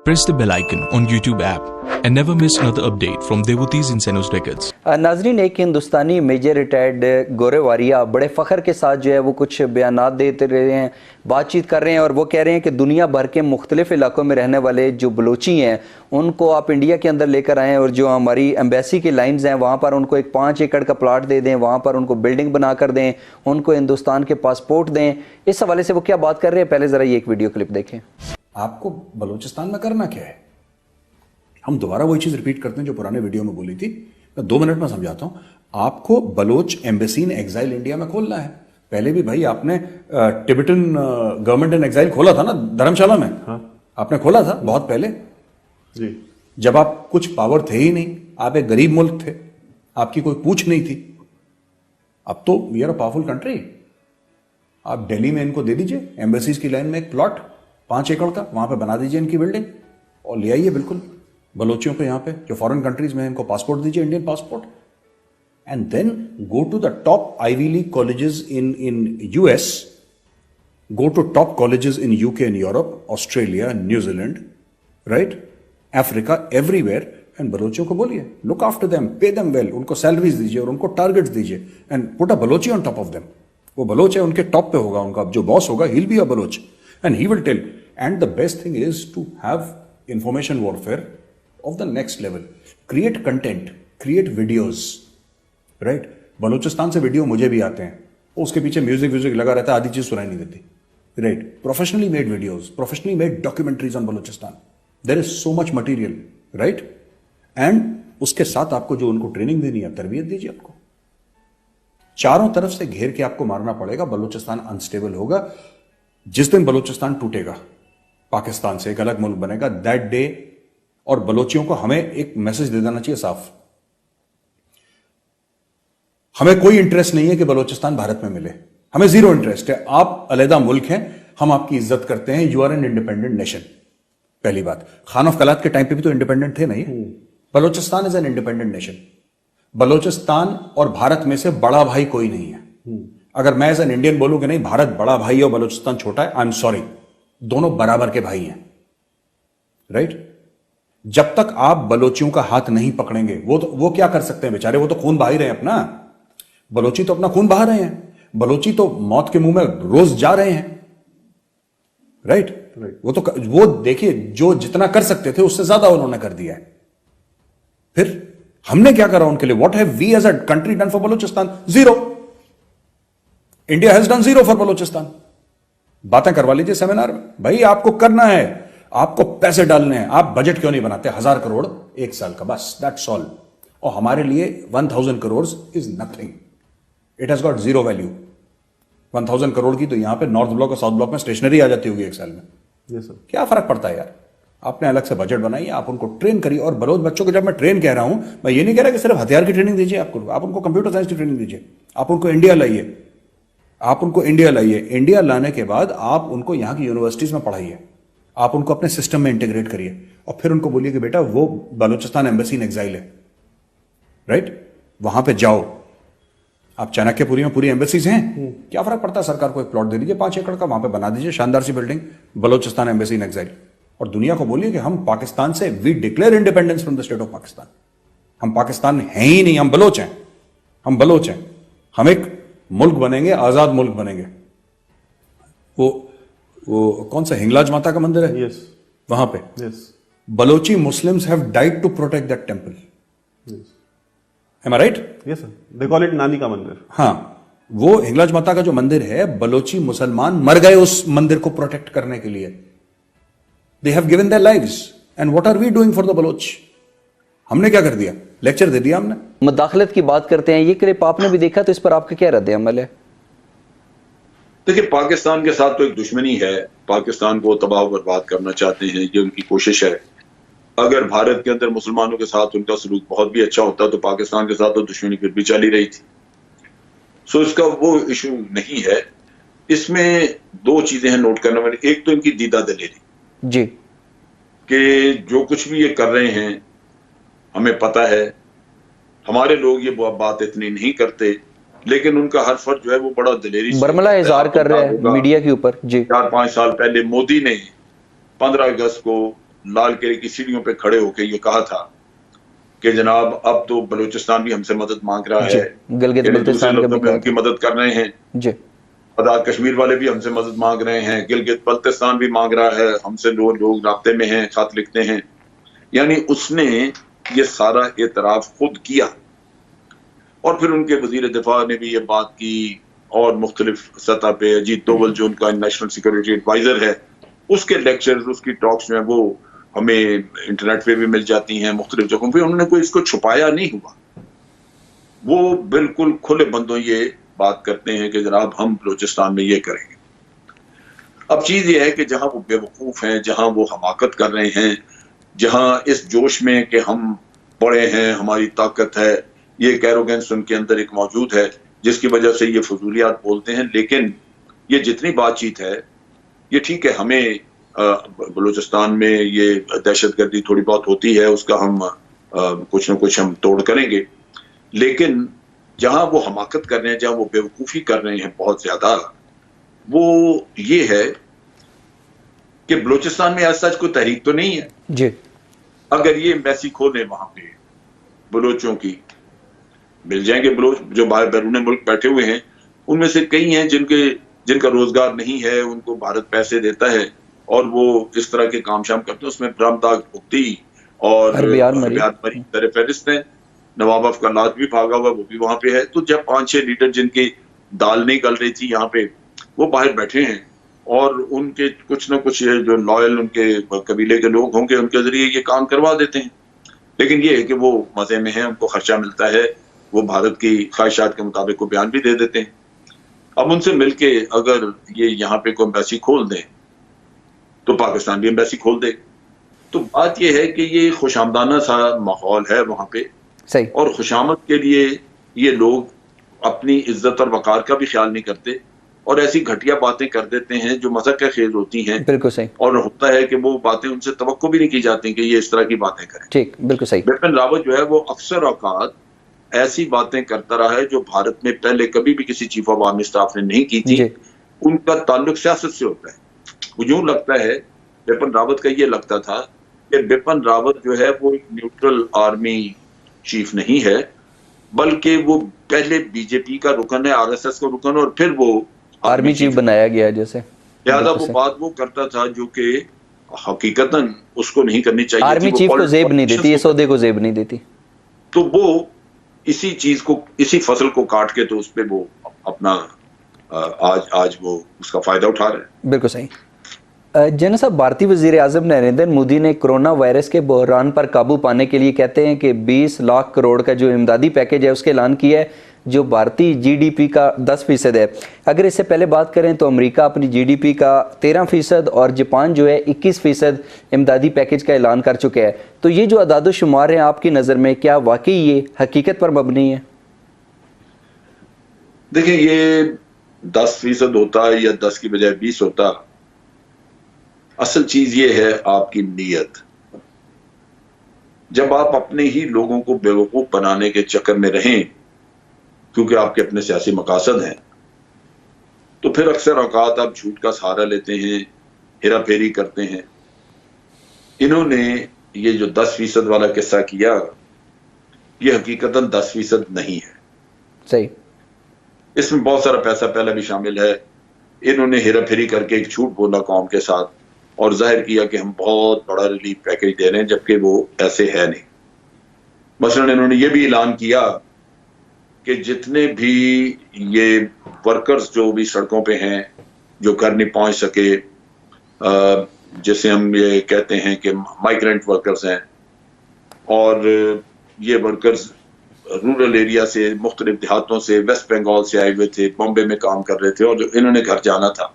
Press the bell icon on YouTube app and never miss another update from Devotees in Senos Records. नाजरीन, एक हिंदुस्तानी major retired गोरे वारिया बड़े फ़ख्र के साथ जो है वो कुछ बयानात देते रहे हैं, बातचीत कर रहे हैं और वो कह रहे हैं कि दुनिया भर के मुख्तलिफ इलाकों में रहने वाले जो बलोची हैं उनको आप इंडिया के अंदर लेकर आएँ और जो हमारी एम्बेसी की लाइन्स हैं वहाँ पर उनको एक 5 एकड़ का प्लाट दे दें, वहाँ पर उनको बिल्डिंग बना कर दें, उनको हिंदुस्तान के पासपोर्ट दें। इस हवाले से वो क्या बात कर रहे हैं, पहले ज़रा ये एक वीडियो क्लिप देखें। आपको बलूचिस्तान में करना क्या है? हम दोबारा वही चीज रिपीट करते हैं जो पुराने वीडियो में बोली थी। मैं 2 मिनट में समझाता हूं। आपको Baloch embassy in exile India में खोलना है। पहले भी भाई आपने टिबेटन गवर्नमेंट इन एग्जाइल खोला था ना धर्मशाला में। हाँ। आपने खोला था बहुत पहले जी, जब आप कुछ पावर थे ही नहीं, आप एक गरीब मुल्क थे, आपकी कोई पूछ नहीं थी। अब तो we are a powerful country. आप दिल्ली में इनको दे दीजिए एम्बेसीज की लाइन में एक प्लॉट 5 एकड़ का, वहां पे बना दीजिए इनकी बिल्डिंग और ले आइए बिल्कुल बलोचियों को यहाँ पे जो फॉरेन कंट्रीज में, इनको पासपोर्ट दीजिए, Indian passport, and then go to the top Ivy League colleges in US, go to top colleges in UK and Europe, Australia, New Zealand, right, Africa, everywhere, and बलोचियों को बोलिए look after them, pay them well, उनको salaries दीजिए और उनको targets दीजिए and put a Balochi on top of them. वो बलोच है, उनके टॉप पे होगा, उनका जो बॉस होगा ही will be a Bloch and he will tell. And the best thing is to have information warfare of the next level. Create content, create videos, right? Balochistan से वीडियो मुझे भी आते हैं, उसके पीछे म्यूजिक लगा रहता है, आधी चीज सुनाई नहीं देती, right? Professionally made videos, professionally made documentaries on Balochistan. There is so much material, right? And उसके साथ आपको जो उनको ट्रेनिंग देनी है, तरबियत दीजिए आपको। चारों तरफ से घेर के आपको मारना पड़ेगा। बलूचिस्तान अनस्टेबल होगा। जिस दिन बलूचिस्तान टूटेगा, पाकिस्तान से एक अलग मुल्क बनेगा, दैट डे, और बलोचियों को हमें एक मैसेज दे देना चाहिए साफ, हमें कोई इंटरेस्ट नहीं है कि बलूचिस्तान भारत में मिले, हमें जीरो इंटरेस्ट है। आप अलहदा मुल्क हैं, हम आपकी इज्जत करते हैं, you are an independent nation. पहली बात, खान ऑफ कलात के टाइम पे भी तो इंडिपेंडेंट थे नहीं। Balochistan is an independent nation. Balochistan और भारत में से बड़ा भाई कोई नहीं है। अगर मैं एज एन इंडियन बोलूं कि नहीं भारत बड़ा भाई है और बलूचिस्तान छोटा है, आई एम सॉरी, दोनों बराबर के भाई हैं, राइट? जब तक आप बलोचियों का हाथ नहीं पकड़ेंगे, वो क्या कर सकते हैं बेचारे, वो तो खून बहा ही रहे हैं अपना। बलोची तो अपना खून बहा रहे हैं, बलोची तो मौत के मुंह में रोज जा रहे हैं, राइट? वो देखिए, जो जितना कर सकते थे उससे ज्यादा उन्होंने कर दिया है। फिर हमने क्या करा उनके लिए? What have we as a country done for Balochistan? Zero. India has done zero for Balochistan. बातें करवा लीजिए सेमिनार में, भाई आपको करना है, आपको पैसे डालने हैं, आप बजट क्यों नहीं बनाते 1000 करोड़ एक साल का, बस दैट्स ऑल। और हमारे लिए 1000 crore is nothing, it has got zero value. 1000 crore की तो यहां पे नॉर्थ ब्लॉक और साउथ ब्लॉक में स्टेशनरी आ जाती होगी एक साल में। yes, क्या फर्क पड़ता है यार? आपने अलग से बजट बनाइए, आप उनको ट्रेन करिए। और बलोच बच्चों को जब मैं ट्रेन कह रहा हूं, मैं ये नहीं कह रहा कि सिर्फ हथियार की ट्रेनिंग दीजिए आपको, आप उनको कंप्यूटर साइंस की ट्रेनिंग दीजिए, आप उनको इंडिया लाइए, आप उनको इंडिया लाइए। इंडिया लाने के बाद आप उनको यहां की यूनिवर्सिटीज में पढ़ाइए, आप उनको अपने सिस्टम में इंटीग्रेट करिए और फिर उनको बोलिए कि बेटा वो बलूचिस्तान एम्बेसी इन एग्जाइल है, राइट? वहां पे जाओ। आप चाणक्यपुरी में पूरी एम्बेसीज हैं, क्या फर्क पड़ता है? सरकार को एक प्लॉट दे दीजिए 5 एकड़ का, वहां पे बना दीजिए शानदार सी building, Balochistan embassy in exile. और दुनिया को बोलिए कि हम पाकिस्तान से, we declare independence from the state of Pakistan. हम पाकिस्तान हैं ही नहीं, हम बलोच हैं, हम बलोच हैं। हम एक मुल्क बनेंगे, आजाद मुल्क बनेंगे। वो कौन सा हिंगलाज माता का मंदिर है? yes. वहां पे yes. Balochi Muslims have died to protect that temple. Am I right? Yes sir, they call it नानी का मंदिर। हाँ, वो हिंगलाज माता का जो मंदिर है, बलोची मुसलमान मर गए उस मंदिर को प्रोटेक्ट करने के लिए। They have given their lives and what are we doing for the Baloch? हमने क्या कर दिया? लेक्चर दे दिया हमने। मुदाखलत की बात करते हैं, ये क्लिप आपने भी देखा, तो इस पर आपका क्या रद्द अमल है? देखिए, पाकिस्तान के साथ तो एक दुश्मनी है, पाकिस्तान को तबाह बर्बाद करना चाहते हैं, ये उनकी कोशिश है। अगर भारत के अंदर मुसलमानों के साथ उनका सलूक बहुत भी अच्छा होता तो पाकिस्तान के साथ तो दुश्मनी फिर भी चली रही थी। सो इसका वो इशू नहीं है। इसमें 2 चीजें हैं नोट करने वाली। एक तो इनकी दीदा दलेरी जी, कि जो कुछ भी ये कर रहे हैं हमें पता है, हमारे लोग ये बात इतनी नहीं करते, लेकिन उनका हर फर्ज जो है वो बड़ा दलेरी से बरमला इज़हार कर रहे हैं मीडिया के ऊपर। जी, 4-5 साल पहले मोदी ने 15 अगस्त को लाल किले की सीढ़ियों पे खड़े होकर ये कहा था कि जनाब अब तो बलूचिस्तान भी हमसे मदद मांग रहा है, गिलगित दूसरे बल्तिस्तान का लफ्जों भी में कहा उनकी था मदद कर रहे हैं, जी। आजाद कश्मीर वाले भी हमसे मदद मांग रहे हैं, गिलगित बल्तिस्तान भी मांग रहा है, हमसे लोग राब्ते में हैं, खत लिखते हैं। यानी उसने ये सारा एतराफ खुद किया। और फिर उनके वजीर दिफा ने भी ये बात की, और मुख्तलिफ सतह पे अजीत दोवल जो उनका नेशनल सिक्योरिटी एडवाइजर है, उसके लेक्चर्स, उसकी टॉक्स जो है वो हमें इंटरनेट पे भी मिल जाती हैं, मुख्तलिफ जगहों पे। उन्होंने कोई इसको छुपाया नहीं हुआ, वो बिल्कुल खुले बंदों ये बात करते हैं कि जनाब हम बलूचिस्तान में ये करेंगे। अब चीज ये है कि जहां वो बेवकूफ हैं, जहां वो हमाकत कर रहे हैं, जहां इस जोश में कि हम बड़े हैं, हमारी ताकत है, ये एक एरोगेंस उनके अंदर एक मौजूद है जिसकी वजह से ये फजूलियात बोलते हैं। लेकिन ये जितनी बातचीत है ये ठीक है, हमें बलूचिस्तान में ये दहशतगर्दी थोड़ी बहुत होती है, उसका हम कुछ ना कुछ हम तोड़ करेंगे। लेकिन जहां वो हमाकत कर रहे हैं, जहां वो बेवकूफ़ी कर रहे हैं बहुत ज्यादा, वो ये है कि बलूचिस्तान में ऐसा कोई तहरीक तो नहीं है जी। अगर ये एम्बेसी खोले वहां पे बलोचों की, मिल जाएंगे बलोच जो बाहर बैरून मुल्क बैठे हुए हैं। उनमें से कई हैं जिनका रोजगार नहीं है, उनको भारत पैसे देता है और वो इस तरह के काम शाम करते हैं। उसमें ब्रह्मदाग भुगती और हरबियार मरी दर फहरिस्त है। नवाब अफकलात भी भागा हुआ, वो भी वहां पे है। तो जब 5-6 लीडर जिनकी दाल नहीं गल रही थी यहाँ पे, वो बाहर बैठे हैं और उनके कुछ ना कुछ जो लॉयल उनके कबीले के लोग होंगे उनके जरिए ये काम करवा देते हैं। लेकिन ये है कि वो मजे में है, उनको खर्चा मिलता है, वो भारत की ख्वाहिशात के मुताबिक को बयान भी दे देते हैं। अब उनसे मिलके अगर ये यहाँ पे कोई एम्बेसी खोल दें तो पाकिस्तान भी एम्बेसी खोल दे। तो बात ये है कि ये खुशामदाना सा माहौल है वहां पे सही। और खुशामद के लिए ये लोग अपनी इज्जत और वकार का भी ख्याल नहीं करते और ऐसी घटिया बातें कर देते हैं जो मजाक का खेल होती हैं। बिल्कुल सही। और होता है कि वो बातें उनसे तवक्को भी नहीं की जाती कि ये इस तरह की बातें करें। ठीक, बिल्कुल सही। बिपिन रावत जो है वो अक्सर औकात ऐसी बातें करता रहा है जो भारत में पहले कभी भी किसी चीफ ऑफ आर्मी स्टाफ ने नहीं की थी। उनका ताल्लुक सियासत से होता है। यूं लगता है बिपिन रावत का ये लगता था कि बिपिन रावत जो है वो एक न्यूट्रल आर्मी चीफ नहीं है, बल्कि वो पहले बीजेपी का रुकन है, आरएसएस का रुकन, और फिर वो आर्मी चीफ बनाया गया। जैसे लिहाजा वो बात वो करता था जो कि हकीकतन उसको नहीं करनी चाहिए। आर्मी चीफ को जेब नहीं देती, ये सौदे को जेब नहीं देती। तो वो इसी चीज को, इसी फसल को काट के तो उस पर वो अपना आज वो उसका फायदा उठा रहे हैं। बिल्कुल सही। जनरल साहब, भारतीय वजीर आजम नरेंद्र मोदी ने कोरोना वायरस के बहरान पर काबू पाने के लिए कहते हैं कि 20 लाख करोड़ का जो इमदादी पैकेज है उसका ऐलान किया है, जो भारतीय जीडीपी का 10% है। अगर इससे पहले बात करें तो अमेरिका अपनी जीडीपी का 13% और जापान जो है 21% इमदादी पैकेज का ऐलान कर चुके हैं। तो ये जो अदाद-ओ-शुमार है आपकी नज़र में क्या वाकई ये हकीकत पर मबनी है? देखिए, ये 10% होता या 10 की बजाय 20 होता, असल चीज ये है आपकी नीयत। जब आप अपने ही लोगों को बेवकूफ बनाने के चक्कर में रहें क्योंकि आपके अपने सियासी मकासद हैं, तो फिर अक्सर औकात आप झूठ का सहारा लेते हैं, हेरा फेरी करते हैं। इन्होंने ये जो 10% वाला किस्सा किया, ये हकीकतन 10% नहीं है। सही। इसमें बहुत सारा पैसा पहले भी शामिल है। इन्होंने हेरा फेरी करके एक झूठ बोला कौम के साथ और जाहिर किया कि हम बहुत बड़ा रिलीफ पैकेज दे रहे हैं, जबकि वो ऐसे है नहीं। मसलन इन्होंने ये भी ऐलान किया कि जितने भी ये वर्कर्स जो भी सड़कों पे हैं, जो घर नहीं पहुंच सके, जिसे हम ये कहते हैं कि माइग्रेंट वर्कर्स हैं, और ये वर्कर्स रूरल एरिया से, मुख्तलिफ देहातों से, वेस्ट बंगाल से आए हुए थे, बॉम्बे में काम कर रहे थे, और जो इन्होंने घर जाना था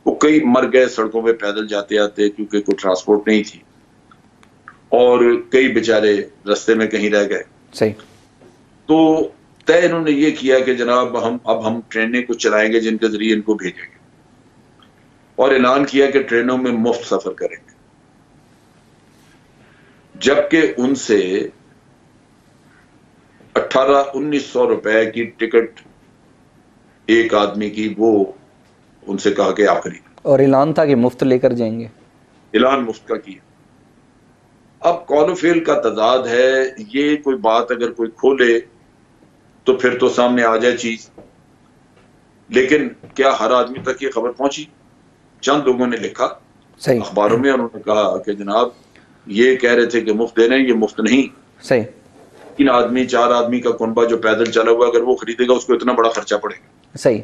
वो कई मर गए सड़कों पे पैदल जाते आते क्योंकि कोई ट्रांसपोर्ट नहीं थी, और कई बेचारे रास्ते में कहीं रह गए। सही। तो तय इन्होंने ये किया कि जनाब हम ट्रेनें कुछ चलाएंगे जिनके जरिए इनको भेजेंगे, और ऐलान किया कि ट्रेनों में मुफ्त सफर करेंगे, जबकि उनसे 1800-1900 रुपए की टिकट एक आदमी की वो उनसे कहा कि आखिरी, और ऐलान था कि मुफ्त लेकर जाएंगे। ऐलान मुफ्त का किया। अब कौल फेल का तजाद है, ये कोई बात अगर कोई खोले तो फिर तो सामने आ जाए चीज, लेकिन क्या हर आदमी तक ये खबर पहुंची? चंद लोगों ने लिखा सही अखबारों में, उन्होंने कहा कि जनाब ये कह रहे थे कि मुफ्त दे रहे हैं, ये मुफ्त नहीं। सही 3 आदमी 4 आदमी का कुनबा जो पैदल चला हुआ, अगर वो खरीदेगा उसको इतना बड़ा खर्चा पड़ेगा। सही